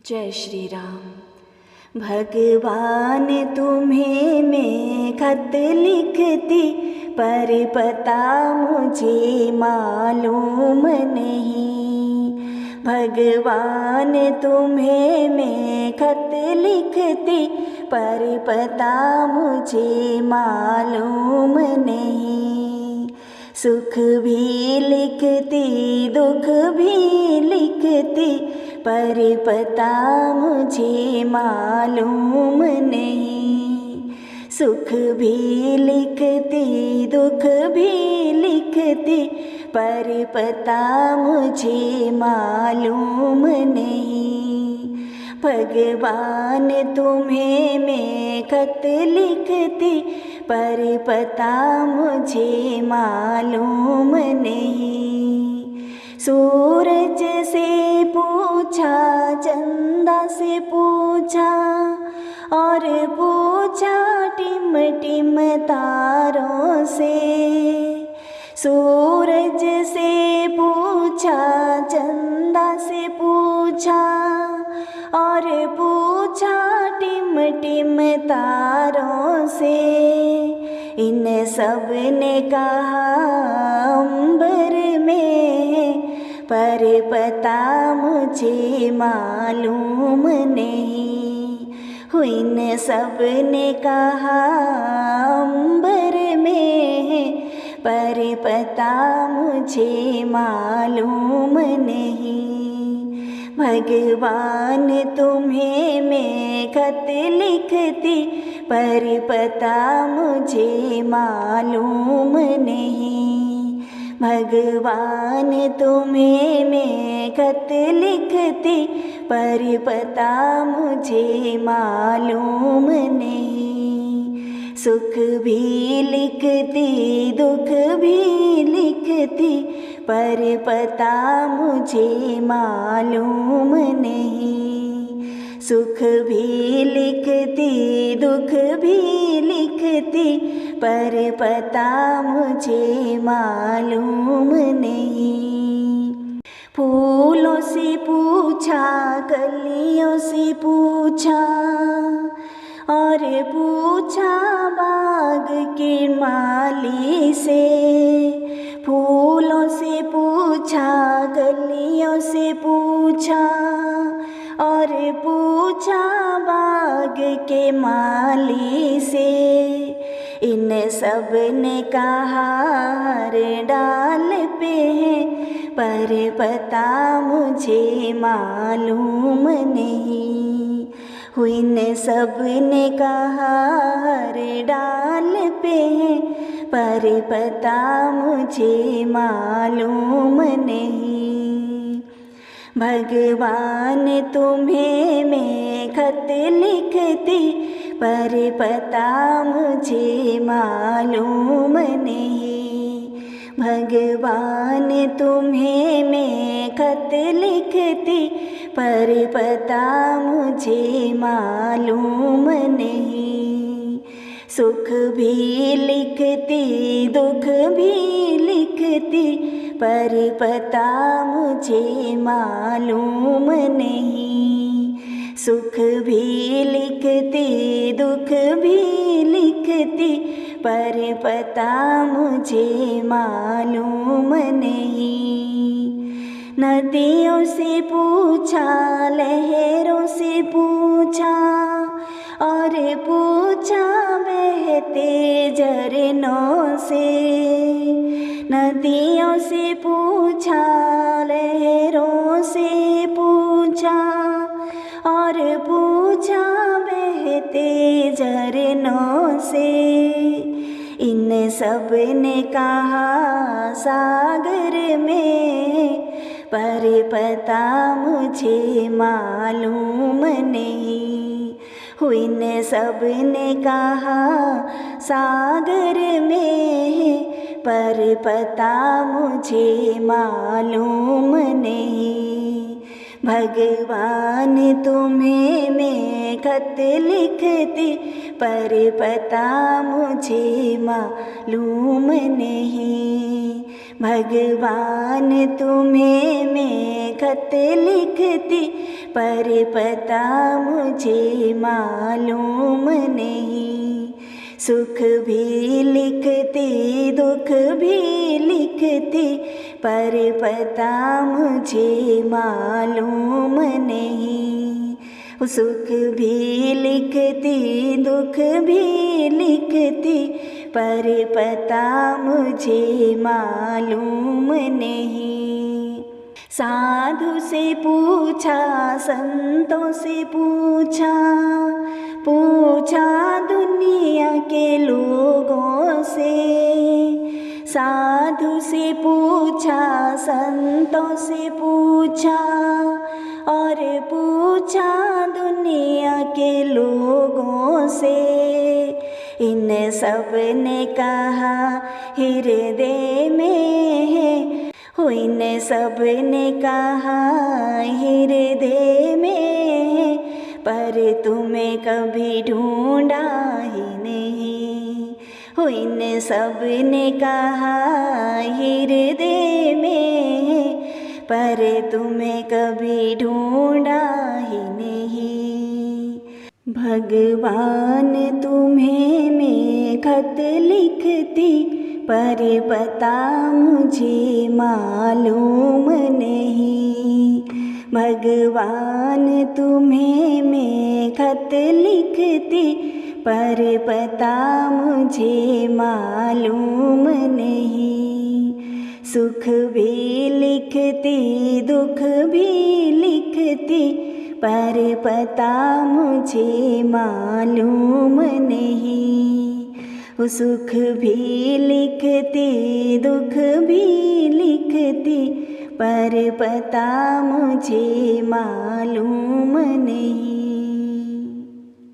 जय श्री राम। भगवान तुम्हें मैं खत लिखती, पर पता मुझे मालूम नहीं। भगवान तुम्हें मैं खत लिखती, पर पता मुझे मालूम नहीं। सुख भी लिखती, दुख भी लिखती, पर पता मुझे मालूम नहीं। सुख भी लिखती, दुख भी लिखती, पर पता मुझे मालूम नहीं। भगवान तुम्हें मैं खत लिखती, पर पता मुझे मालूम नहीं। सूरज से पूछा, चंदा से पूछा, और पूछा टिम टिम तारों से। सूरज से पूछा, चंदा से पूछा, और पूछा टिम टिम तारों से। इन सब ने कहा अंबर में, पर पता मुझे मालूम नहीं। इन सब ने कहा अंबर में, पर पता मुझे मालूम नहीं। भगवान तुम्हें मैं खत लिखती, पर पता मुझे मालूम नहीं। भगवान तुम्हें मैं खत लिखती, पर पता मुझे मालूम नहीं। सुख भी लिखती, दुख भी लिखती, पर पता मुझे मालूम नहीं। सुख भी लिखती, दुख भी लिखती, पर पता मुझे मालूम नहीं। फूलों से पूछा, कलियों से पूछा, और पूछा बाग के माली से। फूलों से पूछा, कलियों से पूछा, और पूछा बाग के माली से। इन सब ने कहा हर डाल पे है, पर पता मुझे मालूम नहीं। इन सब ने कहा हर डाल पे है, पर पता मुझे मालूम नहीं। भगवान तुम्हें मैं खत लिखती, पर पता मुझे मालूम नहीं। भगवान तुम्हें मैं खत लिखती, पर पता मुझे मालूम नहीं। सुख भी लिखती, दुख भी लिखती, पर पता मुझे मालूम नहीं। सुख भी लिखती, दुख भी लिखती, पर पता मुझे मालूम नहीं। नदियों से पूछा, लहरों से पूछा, और पूछा बहते झरनों से। नदियों से पूछा, लहरों से पूछा, और पूछा बहते झरनों से। इन सब ने कहा सागर में, पर पता मुझे मालूम नहीं। इन सब ने कहा सागर में, पर पता मुझे मालूम नहीं। भगवान तुम्हें मैं खत लिखती, पर पता मुझे मालूम नहीं। भगवान तुम्हें मैं खत लिखती, पर पता मुझे मालूम नहीं। सुख भी लिखती दुख भी लिखती, पर पता मुझे मालूम नहीं। सुख भी लिखती दुख भी लिखती, पर पता मुझे मालूम नहीं। साधु से पूछा संतों से पूछा, पूछा दुनिया के लोगों से। साधु से पूछा संतों से पूछा, और पूछा दुनिया के लोगों से। इन सब ने कहा हृदय में है, इन सब ने कहा हृदय में है, पर तुम्हें कभी ढूंढा ही नहीं। इन सब ने कहा हृदय में है, पर तुम्हें कभी ढूंढा ही नहीं। भगवान तुम्हें मैं खत लिखती, पर पता मुझे मालूम नहीं। भगवान तुम्हें मैं खत लिखती, पर पता मुझे मालूम नहीं। सुख भी लिखती दुख भी लिखती, पर पता मुझे मालूम नहीं। सुख भी लिखती दुख भी लिखती, पर पता मुझे मालूम नहीं।